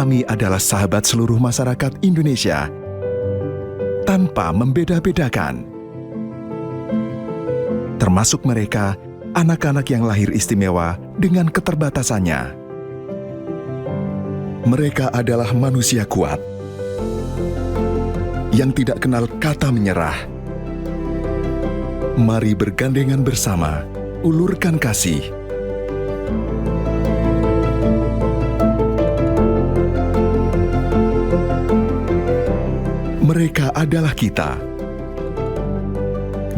Kami adalah sahabat seluruh masyarakat Indonesia, tanpa membeda-bedakan. Termasuk mereka anak-anak yang lahir istimewa dengan keterbatasannya. Mereka adalah manusia kuat yang tidak kenal kata menyerah. Mari bergandengan bersama, ulurkan kasih. Mereka adalah kita,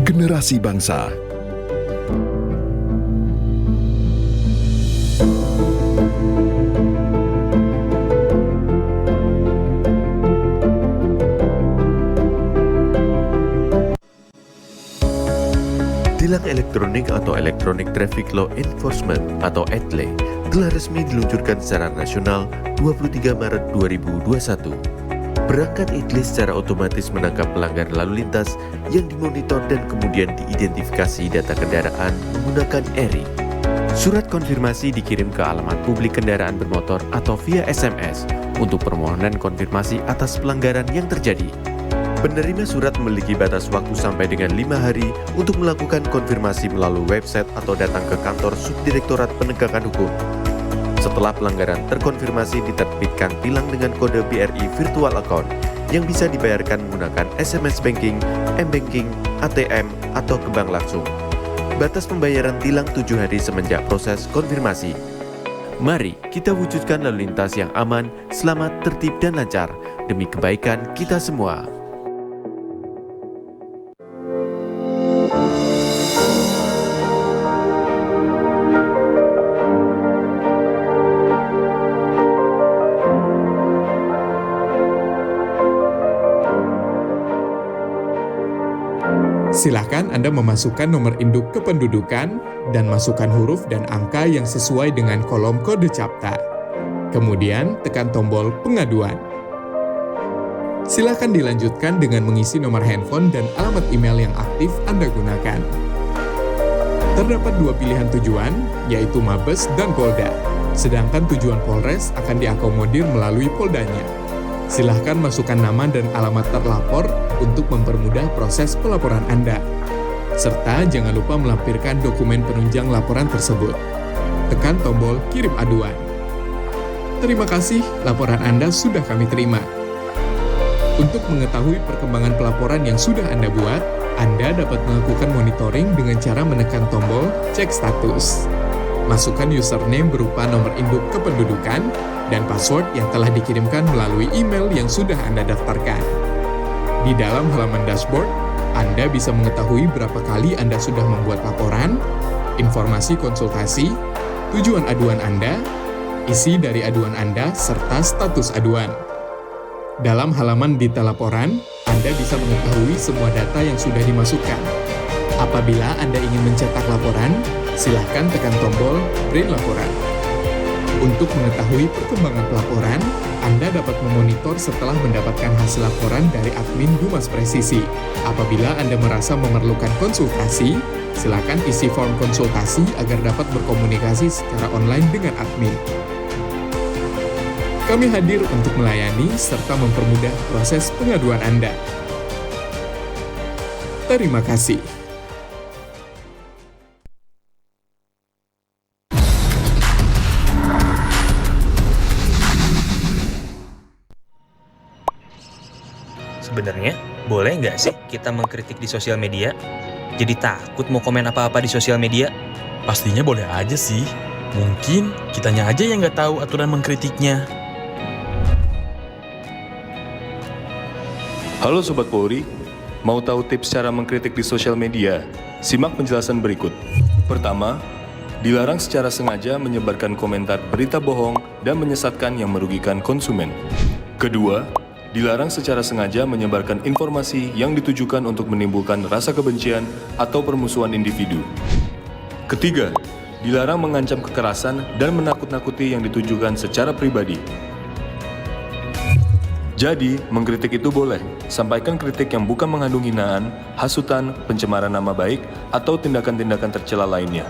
generasi bangsa. Tilang elektronik atau Electronic Traffic Law Enforcement atau ETLE telah resmi diluncurkan secara nasional 23 Maret 2021. Perangkat ETLE secara otomatis menangkap pelanggar lalu lintas yang dimonitor dan kemudian diidentifikasi data kendaraan menggunakan ERI. Surat konfirmasi dikirim ke alamat publik kendaraan bermotor atau via SMS untuk permohonan konfirmasi atas pelanggaran yang terjadi. Penerima surat memiliki batas waktu sampai dengan 5 hari untuk melakukan konfirmasi melalui website atau datang ke kantor Subdirektorat Penegakan Hukum. Setelah pelanggaran terkonfirmasi, diterbitkan tilang dengan kode BRI Virtual Account yang bisa dibayarkan menggunakan SMS Banking, M-Banking, ATM, atau ke bank langsung. Batas pembayaran tilang 7 hari semenjak proses konfirmasi. Mari kita wujudkan lalu lintas yang aman, selamat, tertib, dan lancar demi kebaikan kita semua. Silakan Anda memasukkan nomor induk kependudukan dan masukkan huruf dan angka yang sesuai dengan kolom kode CAPTA. Kemudian tekan tombol pengaduan. Silakan dilanjutkan dengan mengisi nomor handphone dan alamat email yang aktif Anda gunakan. Terdapat 2 pilihan tujuan, yaitu Mabes dan Polda. Sedangkan tujuan Polres akan diakomodir melalui Poldanya. Silahkan masukkan nama dan alamat terlapor untuk mempermudah proses pelaporan Anda. Serta jangan lupa melampirkan dokumen penunjang laporan tersebut. Tekan tombol kirim aduan. Terima kasih, laporan Anda sudah kami terima. Untuk mengetahui perkembangan pelaporan yang sudah Anda buat, Anda dapat melakukan monitoring dengan cara menekan tombol cek status. Masukkan username berupa nomor induk kependudukan dan password yang telah dikirimkan melalui email yang sudah Anda daftarkan. Di dalam halaman dashboard, Anda bisa mengetahui berapa kali Anda sudah membuat laporan, informasi konsultasi, tujuan aduan Anda, isi dari aduan Anda, serta status aduan. Dalam halaman detail laporan, Anda bisa mengetahui semua data yang sudah dimasukkan. Apabila Anda ingin mencetak laporan, silakan tekan tombol print laporan. Untuk mengetahui perkembangan pelaporan, Anda dapat memonitor setelah mendapatkan hasil laporan dari admin Humas Presisi. Apabila Anda merasa memerlukan konsultasi, silakan isi form konsultasi agar dapat berkomunikasi secara online dengan admin. Kami hadir untuk melayani serta mempermudah proses pengaduan Anda. Terima kasih. Sebenarnya, boleh nggak sih kita mengkritik di sosial media? Jadi takut mau komen apa-apa di sosial media? Pastinya boleh aja sih. Mungkin kitanya aja yang nggak tahu aturan mengkritiknya. Halo Sobat Polri, mau tahu tips cara mengkritik di sosial media? Simak penjelasan berikut. Pertama, dilarang secara sengaja menyebarkan komentar berita bohong dan menyesatkan yang merugikan konsumen. Kedua, dilarang secara sengaja menyebarkan informasi yang ditujukan untuk menimbulkan rasa kebencian atau permusuhan individu. Ketiga, dilarang mengancam kekerasan dan menakut-nakuti yang ditujukan secara pribadi. Jadi, mengkritik itu boleh. Sampaikan kritik yang bukan mengandung hinaan, hasutan, pencemaran nama baik, atau tindakan-tindakan tercela lainnya.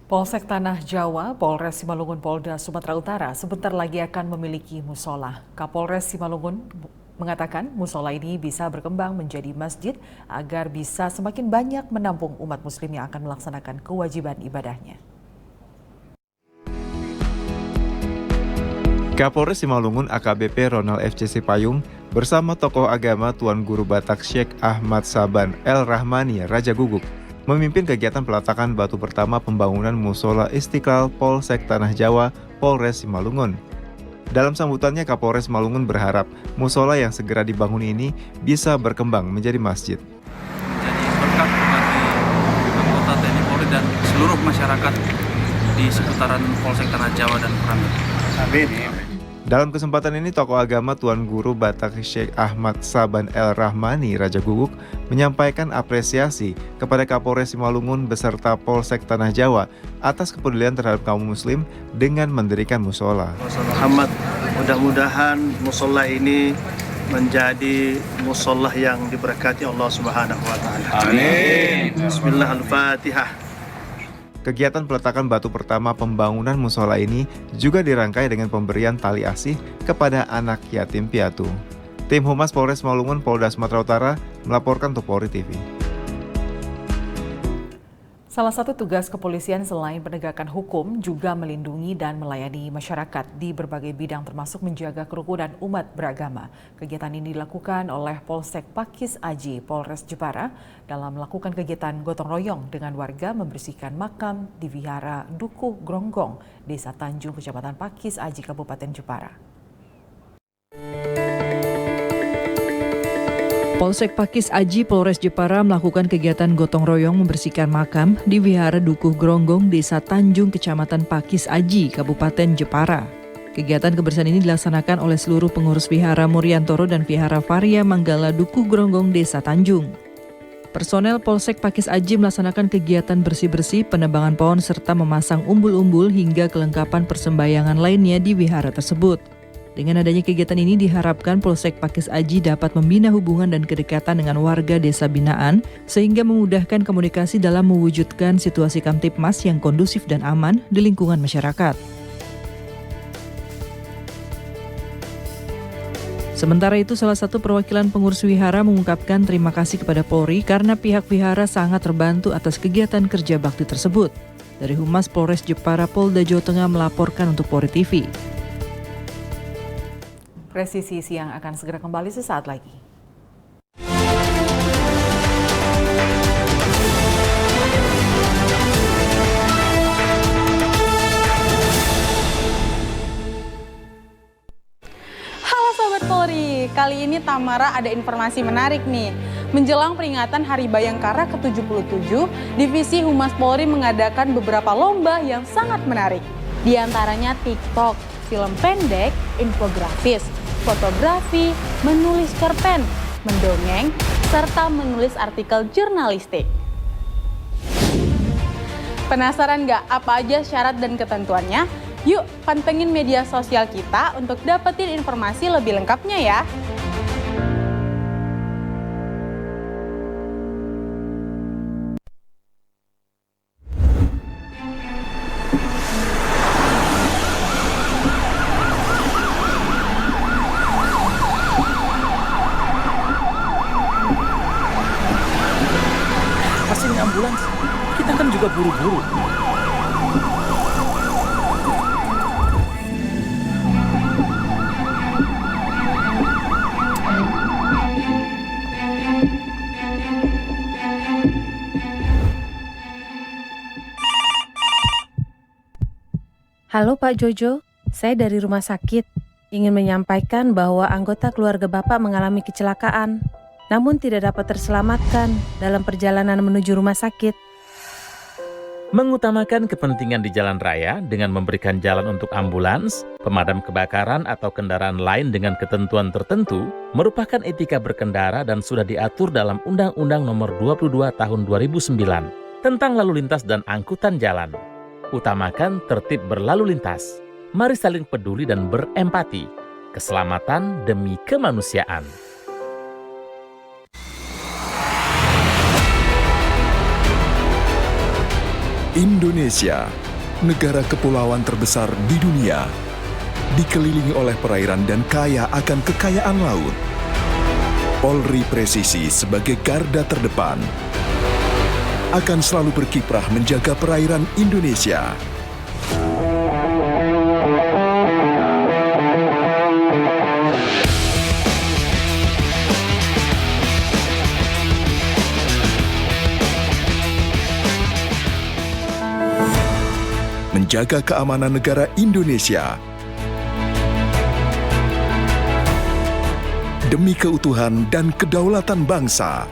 Polsek Tanah Jawa, Polres Simalungun, Polda Sumatera Utara sebentar lagi akan memiliki musola. Kapolres Simalungun mengatakan musola ini bisa berkembang menjadi masjid agar bisa semakin banyak menampung umat muslim yang akan melaksanakan kewajiban ibadahnya. Kapolres Simalungun AKBP Ronald FCC Payung bersama tokoh agama Tuan Guru Batak Syekh Ahmad Saban El Rahmani Raja Guguk memimpin kegiatan peletakan batu pertama pembangunan Musola Istiqlal Polsek Tanah Jawa, Polres Simalungun. Dalam sambutannya, Kapolres Simalungun berharap musola yang segera dibangun ini bisa berkembang menjadi masjid. Menjadi berkat bagi anggota TNI Polri dan seluruh masyarakat di seputaran Polsek Tanah Jawa dan Keramik. Amin. Dalam kesempatan ini, tokoh agama Tuan Guru Batak Syekh Ahmad Saban El Rahmani Raja Guguk menyampaikan apresiasi kepada Kapolres Simalungun beserta Polsek Tanah Jawa atas kepedulian terhadap kaum muslim dengan mendirikan musola. Muhammad, mudah-mudahan musola ini menjadi musola yang diberkati Allah Subhanahu wa taala. Amin. Bismillahirrahmanirrahim. Kegiatan peletakan batu pertama pembangunan musola ini juga dirangkai dengan pemberian tali asih kepada anak yatim piatu. Tim Humas Polres Simalungun, Polda Sumatera Utara melaporkan untuk Polri TV. Salah satu tugas kepolisian selain penegakan hukum juga melindungi dan melayani masyarakat di berbagai bidang termasuk menjaga kerukunan umat beragama. Kegiatan ini dilakukan oleh Polsek Pakis Aji, Polres Jepara dalam melakukan kegiatan gotong royong dengan warga membersihkan makam di Vihara Dukuh Gronggong, Desa Tanjung, Kecamatan Pakis Aji, Kabupaten Jepara. Polsek Pakis Aji, Polres Jepara melakukan kegiatan gotong royong membersihkan makam di Vihara Dukuh Gronggong, Desa Tanjung, Kecamatan Pakis Aji, Kabupaten Jepara. Kegiatan kebersihan ini dilaksanakan oleh seluruh pengurus Vihara Muryantoro dan Vihara Varia Manggala Dukuh Gronggong, Desa Tanjung. Personel Polsek Pakis Aji melaksanakan kegiatan bersih-bersih, penebangan pohon, serta memasang umbul-umbul hingga kelengkapan persembayangan lainnya di wihara tersebut. Dengan adanya kegiatan ini diharapkan Polsek Pakis Aji dapat membina hubungan dan kedekatan dengan warga desa binaan sehingga memudahkan komunikasi dalam mewujudkan situasi Kamtibmas yang kondusif dan aman di lingkungan masyarakat. Sementara itu, salah satu perwakilan pengurus wihara mengungkapkan terima kasih kepada Polri karena pihak wihara sangat terbantu atas kegiatan kerja bakti tersebut. Dari Humas Polres Jepara, Polda Jawa Tengah melaporkan untuk Polri TV. Presisi Siang akan segera kembali sesaat lagi. Halo Sobat Polri, kali ini Tamara ada informasi menarik nih. Menjelang peringatan Hari Bayangkara ke-77, Divisi Humas Polri mengadakan beberapa lomba yang sangat menarik. Di antaranya TikTok, film pendek, infografis, fotografi, menulis cerpen, mendongeng, serta menulis artikel jurnalistik. Penasaran nggak apa aja syarat dan ketentuannya? Yuk pantengin media sosial kita untuk dapetin informasi lebih lengkapnya ya. Ambulans, kita kan juga buru-buru. Halo Pak Jojo, saya dari rumah sakit. Ingin menyampaikan bahwa anggota keluarga Bapak mengalami kecelakaan, namun tidak dapat terselamatkan dalam perjalanan menuju rumah sakit. Mengutamakan kepentingan di jalan raya dengan memberikan jalan untuk ambulans, pemadam kebakaran atau kendaraan lain dengan ketentuan tertentu merupakan etika berkendara dan sudah diatur dalam Undang-Undang Nomor 22 Tahun 2009 tentang lalu lintas dan angkutan jalan. Utamakan tertib berlalu lintas. Mari saling peduli dan berempati. Keselamatan demi kemanusiaan. Indonesia, negara kepulauan terbesar di dunia, dikelilingi oleh perairan dan kaya akan kekayaan laut. Polri Presisi sebagai garda terdepan akan selalu berkiprah menjaga perairan Indonesia. Menjaga keamanan negara Indonesia demi keutuhan dan kedaulatan bangsa.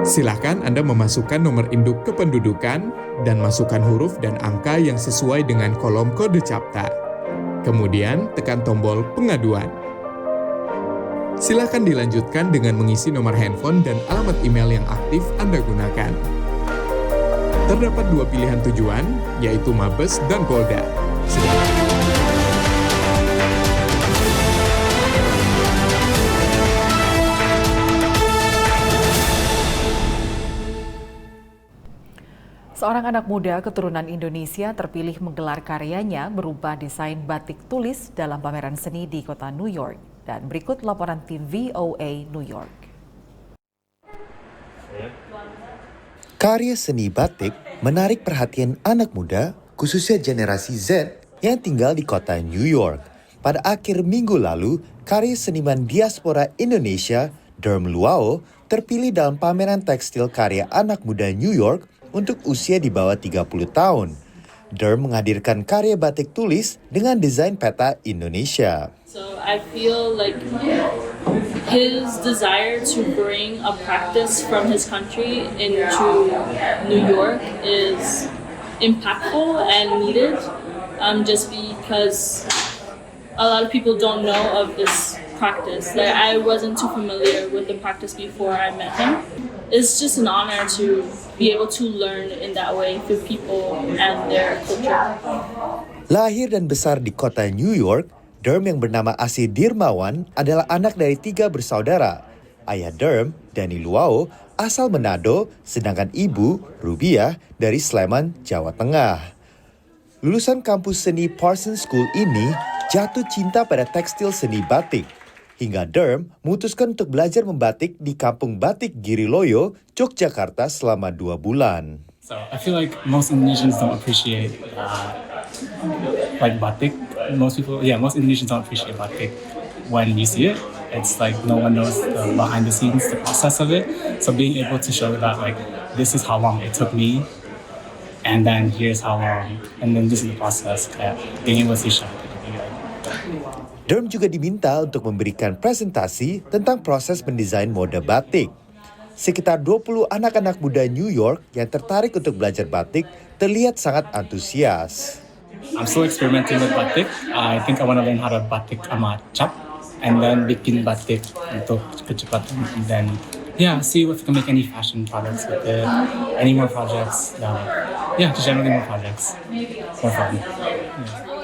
Silakan Anda memasukkan nomor induk kependudukan dan masukkan huruf dan angka yang sesuai dengan kolom kode CAPTA. Kemudian tekan tombol pengaduan. Silakan dilanjutkan dengan mengisi nomor handphone dan alamat email yang aktif Anda gunakan. Terdapat dua pilihan tujuan, yaitu Mabes dan Polda. Seorang anak muda keturunan Indonesia terpilih menggelar karyanya berupa desain batik tulis dalam pameran seni di kota New York. Dan berikut laporan tim VOA New York. Karya seni batik menarik perhatian anak muda, khususnya generasi Z yang tinggal di kota New York. Pada akhir minggu lalu, karya seniman diaspora Indonesia, Derm Luao, terpilih dalam pameran tekstil karya anak muda New York untuk usia di bawah 30 tahun. Derm menghadirkan karya batik tulis dengan desain peta Indonesia. So I feel like his desire to bring a practice from his country into New York is impactful and needed, just because a lot of people don't know of this practice. Like, I wasn't too familiar with the practice before I met him. It's just an honor to be able to learn in that way through people and their culture. Lahir dan besar di kota New York, Derm yang bernama Asi Dirmawan adalah anak dari 3 bersaudara. Ayah Derm, Dani Luao, asal Manado, sedangkan ibu, Rubiah, dari Sleman, Jawa Tengah. Lulusan kampus seni Parsons School ini jatuh cinta pada tekstil seni batik. Hingga Derm memutuskan untuk belajar membatik di Kampung Batik Giriloyo, Yogyakarta selama 2 bulan. So I feel like most Indonesians don't appreciate like batik. Most Indonesians don't appreciate batik. When you see it, it's like no one knows the behind the scenes, the process of it. So being able to show that like this is how long it took me, and then here's how long, and then this is the process. Being able to show. Derm juga diminta untuk memberikan presentasi tentang proses mendesain mode batik. Sekitar 20 anak-anak muda New York yang tertarik untuk belajar batik terlihat sangat antusias. I'm still experimenting with batik. I think I want to learn how to batik sama cap, and then bikin batik untuk kecepatan, and then see if we can make any fashion products with it, any more projects. Just generally more projects, more fun.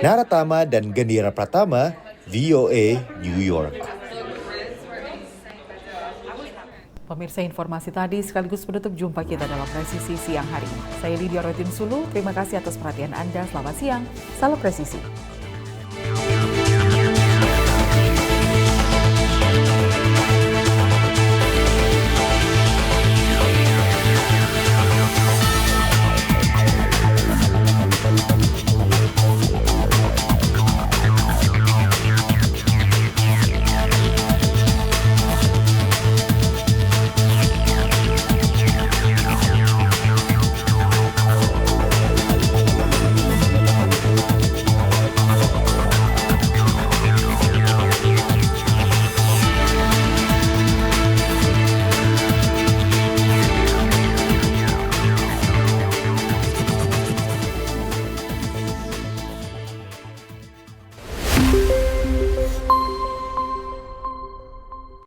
Naratama dan Gendira Pratama, VOA New York. Pemirsa, informasi tadi sekaligus penutup jumpa kita dalam Presisi Siang hari ini. Saya Lydia Rotin Sulu, terima kasih atas perhatian Anda. Selamat siang, salam presisi.